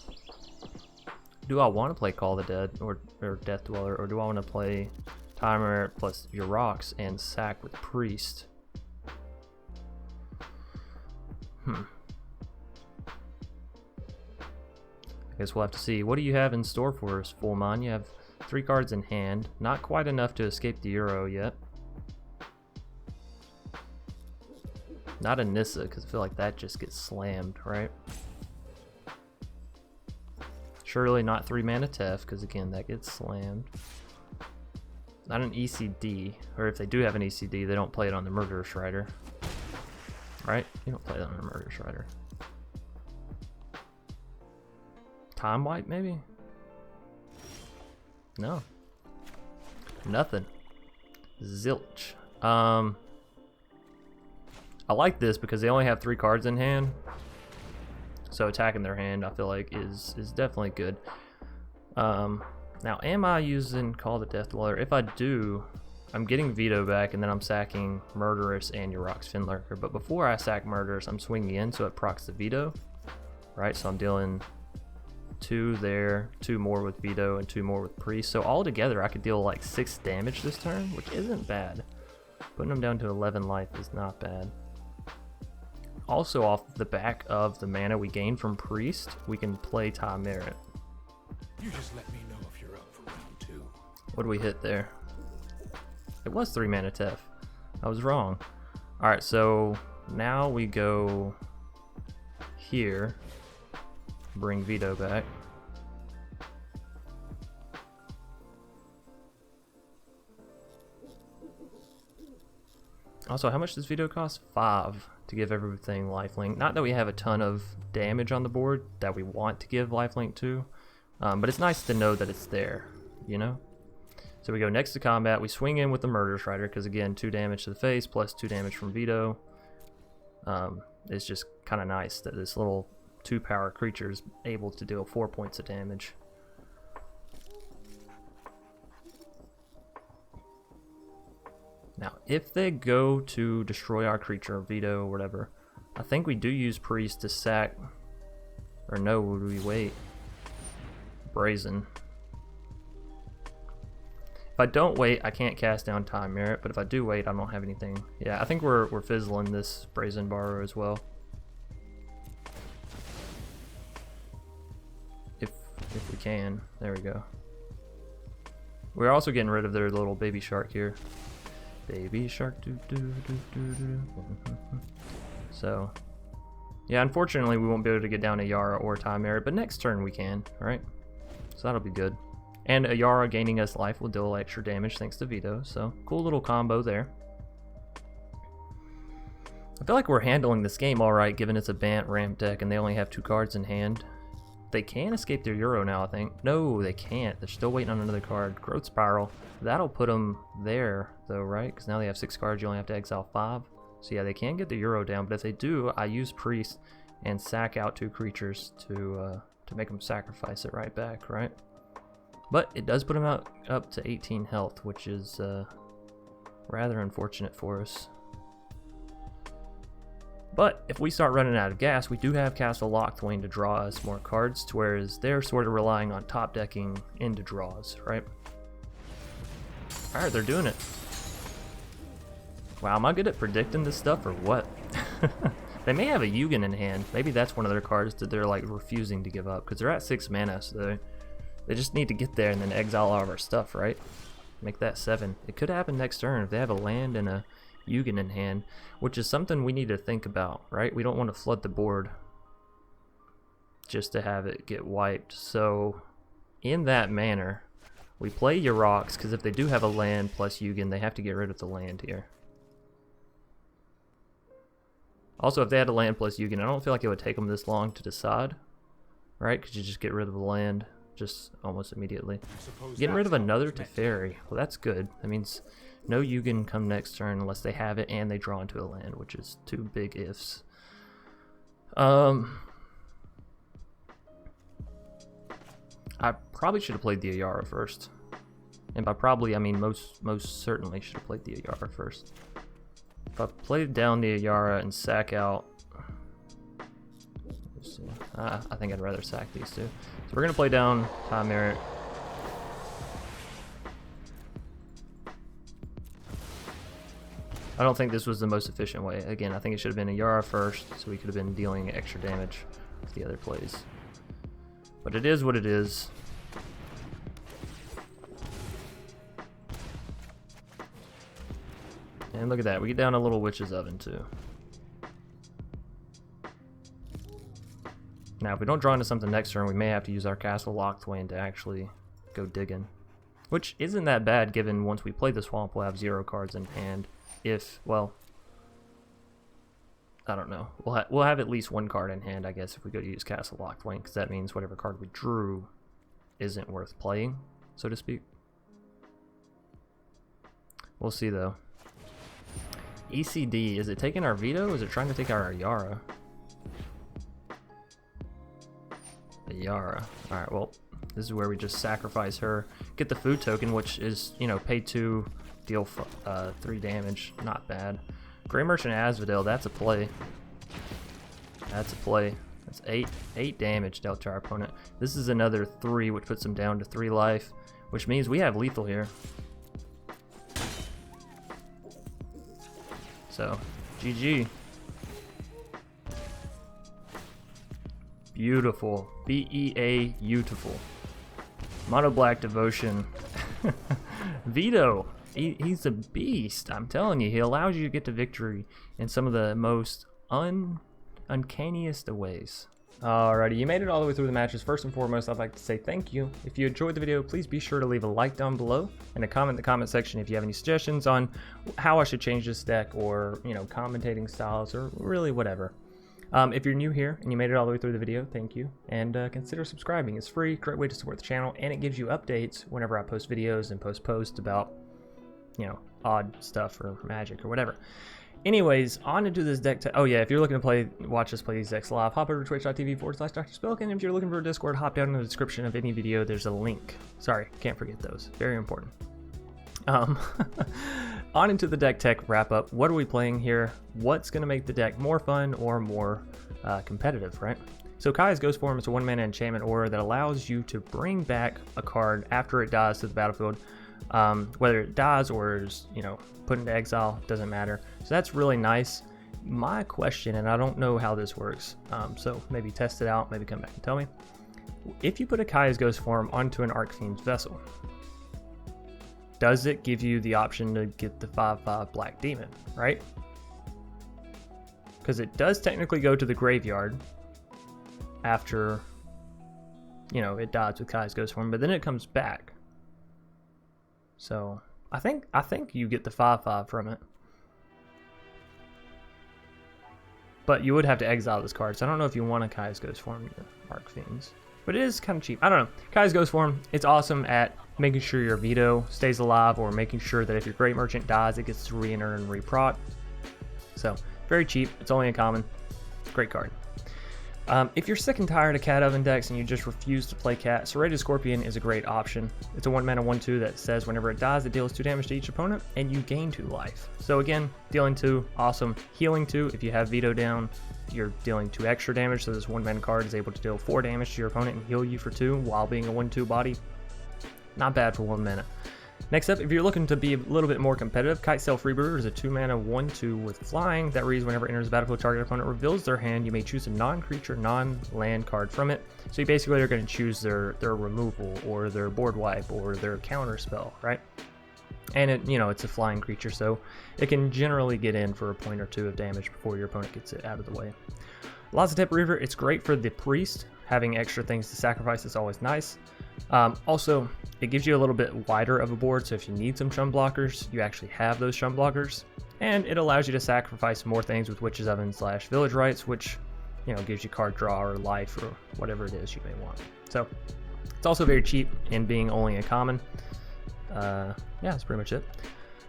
do I want to play Call the Dead or Death Dweller, or do I want to play Tymaret plus Yaroks and sack with Priest? I guess we'll have to see. What do you have in store for us, Full Mon? You have 3 cards in hand. Not quite enough to escape the Euro yet. Not a Nissa, because I feel like that just gets slammed, right? Surely not 3 mana Tef, because again, that gets slammed. Not an ECD, or if they do have an ECD, they don't play it on the Murderous Rider. Right? You don't play it on the Murderous Rider. Time Wipe, maybe? No. Nothing. Zilch. I like this because they only have 3 cards in hand. So attacking their hand, I feel like, is definitely good. Now, am I using Call the Death Dweller? If I do, I'm getting Vito back, and then I'm sacking Murderous and Yarok's Fenlurker. But before I sack Murderous, I'm swinging in, so it procs the Vito. Right, so I'm dealing 2 there, 2 more with Vito, and 2 more with Priest. So all together, I could deal like 6 damage this turn, which isn't bad. Putting them down to 11 life is not bad. Also, off the back of the mana we gain from Priest, we can play Tymaret. You just let me know if you're up for round 2. What do we hit there? It was 3 mana Tef. I was wrong. Alright, so now we go here. Bring Vito back. Also, how much does Vito cost? 5 to give everything lifelink. Not that we have a ton of damage on the board that we want to give lifelink to, but it's nice to know that it's there, you know? So we go next to combat. We swing in with the Murderous Rider because, again, 2 damage to the face plus 2 damage from Vito. It's just kind of nice that this little 2-power creature is able to deal 4 points of damage. Now, if they go to destroy our creature, Vito or whatever, I think we do use Priest to sack, or no, would we wait? Brazen. If I don't wait, I can't cast down Tymaret, but if I do wait, I don't have anything. Yeah, I think we're fizzling this Brazen Borrower as well. If we can. There we go. We're also getting rid of their little baby shark here. Baby shark, do do do do do. So, yeah, unfortunately we won't be able to get down Ayara or Tymaret, but next turn we can, alright? So that'll be good. And Ayara gaining us life will deal extra damage thanks to Vito, so cool little combo there. I feel like we're handling this game alright, given it's a Bant ramp deck and they only have 2 cards in hand. They can escape their Euro now, I think. No, they can't. They're still waiting on another card. Growth Spiral. That'll put them there, though, right? Because now they have 6 cards. You only have to exile 5. So yeah, they can get the Euro down. But if they do, I use Priest and sack out 2 creatures to make them sacrifice it right back, right? But it does put them up to 18 health, which is rather unfortunate for us. But if we start running out of gas, we do have Castle Locthwain to draw us more cards, whereas they're sort of relying on top decking into draws, right? Alright, they're doing it. Wow, am I good at predicting this stuff or what? They may have a Yugen in hand. Maybe that's one of their cards that they're like refusing to give up, because they're at 6 mana, so they just need to get there and then exile all of our stuff, right? Make that 7. It could happen next turn if they have a land and a Yugen in hand, which is something we need to think about, right? We don't want to flood the board just to have it get wiped. So in that manner, we play Yaroks, because if they do have a land plus Yugen, they have to get rid of the land here. Also, if they had a land plus Yugen, I don't feel like it would take them this long to decide, right? Because you just get rid of the land just almost immediately. Getting rid of another Teferi. Well, that's good. That means no Yugen come next turn unless they have it and they draw into a land, which is 2 big ifs. I probably should have played the Ayara first. And by probably, I mean most certainly should have played the Ayara first. If I played down the Ayara and sack out... Let's see. I think I'd rather sack these two. So we're going to play down Tymaret. I don't think this was the most efficient way. Again, I think it should have been Ayara first, so we could have been dealing extra damage with the other plays. But it is what it is. And look at that, we get down a little Witch's Oven too. Now, if we don't draw into something next turn, we may have to use our Castle Locthwain to actually go digging. Which isn't that bad, given once we play the Swamp, we'll have 0 cards in hand. If, well, I don't know. We'll have at least 1 card in hand, I guess, if we go to use Castle Locthwain, because that means whatever card we drew isn't worth playing, so to speak. We'll see, though. ECD, is it taking our Vito, or is it trying to take our Ayara? Ayara. Alright, well, this is where we just sacrifice her, get the food token, which is, you know, pay 2, deal 3 damage. Not bad. Grey Merchant Asphodel, that's a play. That's a play. That's 8 damage dealt to our opponent. This is another 3, which puts him down to 3 life, which means we have lethal here. So, GG. Beautiful. B-E-A, beautiful. Mono Black Devotion. Vito. He's a beast. I'm telling you, he allows you to get to victory in some of the most uncanniest of ways. Alrighty, you made it all the way through the matches. First and foremost, I'd like to say thank you. If you enjoyed the video, please be sure to leave a like down below and a comment in the comment section if you have any suggestions on how I should change this deck, or, you know, commentating styles, or really whatever. If you're new here and you made it all the way through the video, thank you, and consider subscribing. It's free, great way to support the channel, and it gives you updates whenever I post videos and post posts about, you know, odd stuff or magic or whatever. Anyways, on into this deck. Oh yeah, if you're looking to watch us play these decks live, hop over to twitch.tv/DrSpelkin. If you're looking for a Discord, hop down in the description of any video. There's a link. Sorry, can't forget those. Very important. On into the deck tech wrap up. What are we playing here? What's going to make the deck more fun or more competitive, right? So Kai's Ghostform is a 1-mana enchantment aura that allows you to bring back a card after it dies to the battlefield. Whether it dies or is, you know, put into exile, doesn't matter. So that's really nice. My question, and I don't know how this works, so maybe test it out, maybe come back and tell me. If you put a Kai's Ghostform onto an Archfiend's vessel, does it give you the option to get the 5/5 Black Demon, right? Because it does technically go to the graveyard after, you know, it dies with Kai's Ghostform, but then it comes back. So I think you get the 5/5 from it. But you would have to exile this card, so I don't know if you want a Kai's Ghostform Archfiends. But it is kind of cheap. I don't know. Kai's Ghostform, it's awesome at making sure your Vito stays alive, or making sure that if your Great Merchant dies, it gets to re-enter and re-proc. So, very cheap. It's only a common. Great card. If you're sick and tired of Cat Oven decks and you just refuse to play Cat, Serrated Scorpion is a great option. It's a 1-mana 1/2 that says whenever it dies, it deals 2 damage to each opponent, and you gain 2 life. So again, dealing 2, awesome. Healing 2, if you have Vito down, you're dealing 2 extra damage, so this 1-mana card is able to deal 4 damage to your opponent and heal you for 2 while being a 1/2 body. Not bad for 1 mana. Next up, if you're looking to be a little bit more competitive, Kitesail Freebooter is a 2-mana 1/2 with flying that reads whenever it enters the battlefield, target opponent reveals their hand. You may choose a non-creature, non-land card from it. So you basically are going to choose their removal or their board wipe or their counter spell, right? And it, you know, it's a flying creature, so it can generally get in for a point or 2 of damage before your opponent gets it out of the way. Lazotep Reaver, it's great for the priest. Having extra things to sacrifice is always nice. Also, it gives you a little bit wider of a board, so if you need some chum blockers, you actually have those chum blockers. And it allows you to sacrifice more things with Witch's Oven / Village Rites, which, you know, gives you card draw or life or whatever it is you may want. So, it's also very cheap in being only a common. Yeah, that's pretty much it.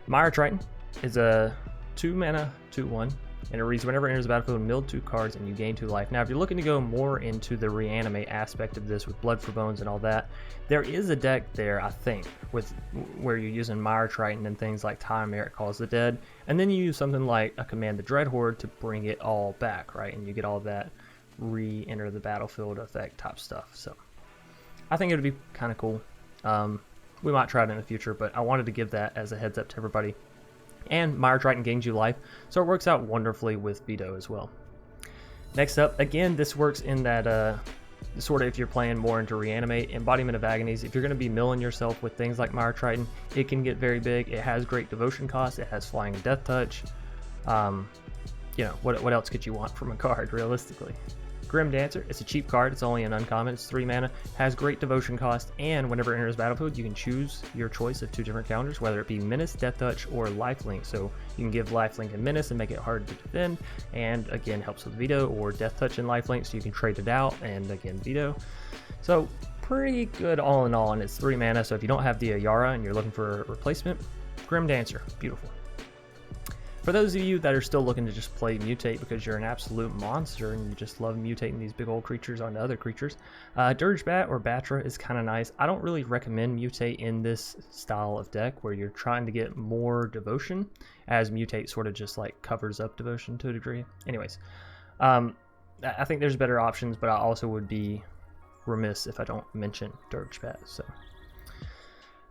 Mire Triton is a 2-mana 2/1. And it reads whenever it enters the battlefield, mill 2 cards and you gain 2 life. Now, if you're looking to go more into the reanimate aspect of this with Blood for Bones and all that, there is a deck there, I think, with where you're using Mire Triton and things like Tymaret Calls the Dead, and then you use something like a Command the Dreadhorde to bring it all back, right? And you get all that re-enter the battlefield effect type stuff. So I think it would be kind of cool. We might try it in the future, but I wanted to give that as a heads up to everybody. And Mire Triton gains you life, so it works out wonderfully with Vito as well. Next up, again, this works in that sort of if you're playing more into reanimate, Embodiment of Agonies. If you're going to be milling yourself with things like Mire Triton, it can get very big. It has great devotion cost. It has flying and death touch. You know, what else could you want from a card, realistically? Grim Dancer, it's a cheap card, it's only an uncommon, it's 3 mana, has great devotion cost, and whenever it enters battlefield, you can choose your choice of 2 different counters, whether it be Menace, Death Touch, or Lifelink. So you can give Lifelink and Menace and make it hard to defend, and again, helps with Vito, or Death Touch and Lifelink, so you can trade it out, and again, Vito. So pretty good all in all, and it's 3 mana, so if you don't have the Ayara and you're looking for a replacement, Grim Dancer, beautiful. For those of you that are still looking to just play Mutate because you're an absolute monster and you just love mutating these big old creatures onto other creatures, Dirge Bat or Batra is kind of nice. I don't really recommend Mutate in this style of deck where you're trying to get more devotion, as Mutate sort of just like covers up devotion to a degree. Anyways, I think there's better options, but I also would be remiss if I don't mention Dirge Bat. So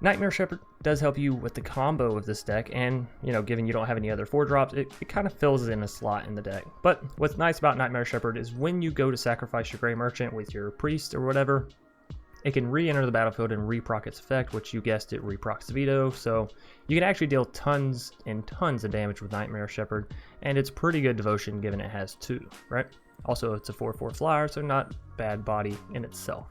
Nightmare Shepherd does help you with the combo of this deck, and, you know, given you don't have any other 4-drops, it kind of fills in a slot in the deck. But what's nice about Nightmare Shepherd is when you go to sacrifice your Grey Merchant with your Priest or whatever, it can re-enter the battlefield and re-proc its effect, which you guessed it, re-procs Vito, so you can actually deal tons and tons of damage with Nightmare Shepherd, and it's pretty good devotion given it has 2, right? Also, it's a 4/4 flyer, so not bad body in itself.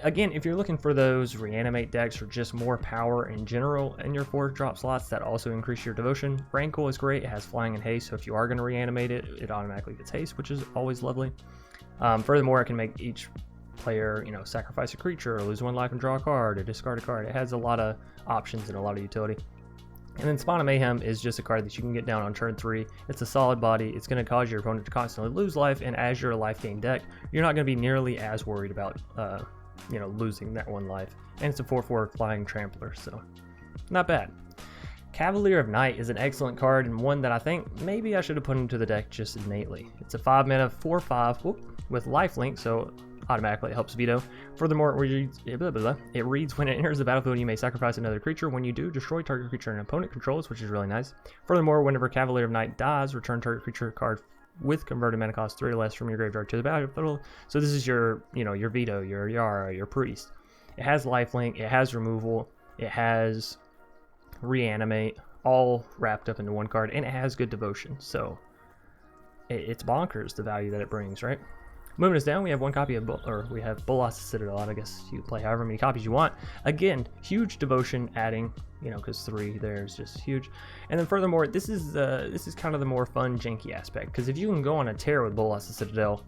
Again, if you're looking for those reanimate decks or just more power in general in your 4-drop slots that also increase your devotion, Rankle is great. It has flying and haste, so if you are going to reanimate it, it automatically gets haste, which is always lovely. Furthermore, it can make each player, you know, sacrifice a creature or lose 1 life and draw a card or discard a card. It has a lot of options and a lot of utility. And then Spawn of Mayhem is just a card that you can get down on turn 3. It's a solid body. It's going to cause your opponent to constantly lose life, and as you're a life gain deck, you're not going to be nearly as worried about you know, losing that 1 life. And it's a 4/4 flying trampler, so not bad. Cavalier of Night is an excellent card, and one that I think maybe I should have put into the deck just innately. It's a 5-mana 4/5 with lifelink, so automatically it helps Vito. Furthermore, it reads when it enters the battlefield, you may sacrifice another creature. When you do, destroy target creature an opponent controls, which is really nice. Furthermore, whenever Cavalier of Night dies, return target creature card with converted mana cost 3 or less from your graveyard to the battlefield. So this is your, you know, your Vito, your Ayara, your Priest. It has lifelink, it has removal, it has Reanimate, all wrapped up into one card, and it has good devotion. So it's bonkers the value that it brings, right? Moving us down, we have one copy of we have Bolas Citadel. I guess you can play however many copies you want. Again, huge devotion adding, because 3 there is just huge. And then furthermore, this is kind of the more fun janky aspect, because if you can go on a tear with Bolas Citadel,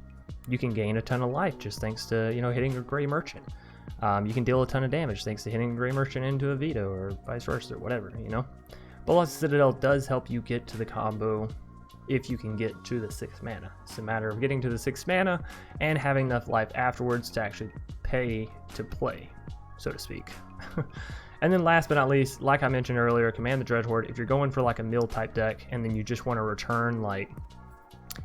you can gain a ton of life just thanks to hitting a Gray Merchant. You can deal a ton of damage thanks to hitting a Gray Merchant into a Vito or vice versa or whatever. Bolas Citadel does help you get to the combo if you can get to the 6 mana. It's a matter of getting to the 6 mana and having enough life afterwards to actually pay to play, so to speak. And then last but not least, like I mentioned earlier, Command the Dreadhorde. If you're going for like a mill type deck and then you just want to return, like,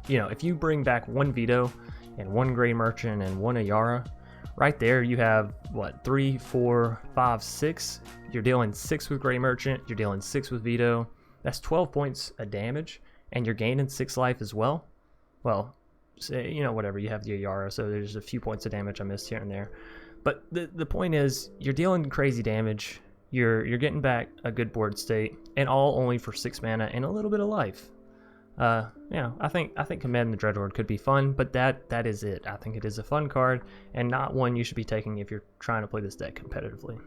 if you bring back 1 Vito and 1 Gray Merchant and 1 Ayara, right there you have, what, 3, 4, 5, 6. You're dealing 6 with Gray Merchant, you're dealing 6 with Vito. That's 12 points of damage. And you're gaining 6 life as well. Well, say, whatever, you have the Ayara, so there's a few points of damage I missed here and there. But the point is, you're dealing crazy damage, you're getting back a good board state, and all only for 6 mana and a little bit of life. I think Command the Dreadhorde could be fun, but that is it. I think it is a fun card, and not one you should be taking if you're trying to play this deck competitively.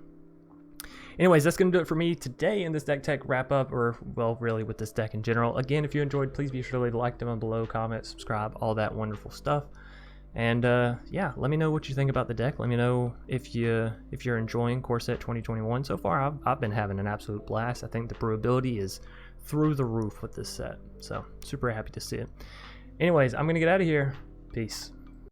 Anyways, that's going to do it for me today in this deck tech wrap up, or, well, really with this deck in general. Again, if you enjoyed, please be sure to leave a like down below, comment, subscribe, all that wonderful stuff. And yeah, let me know what you think about the deck. Let me know if you're enjoying Core Set 2021 so far. I've been having an absolute blast. I think the brewability is through the roof with this set, so super happy to see it. Anyways, I'm going to get out of here. Peace.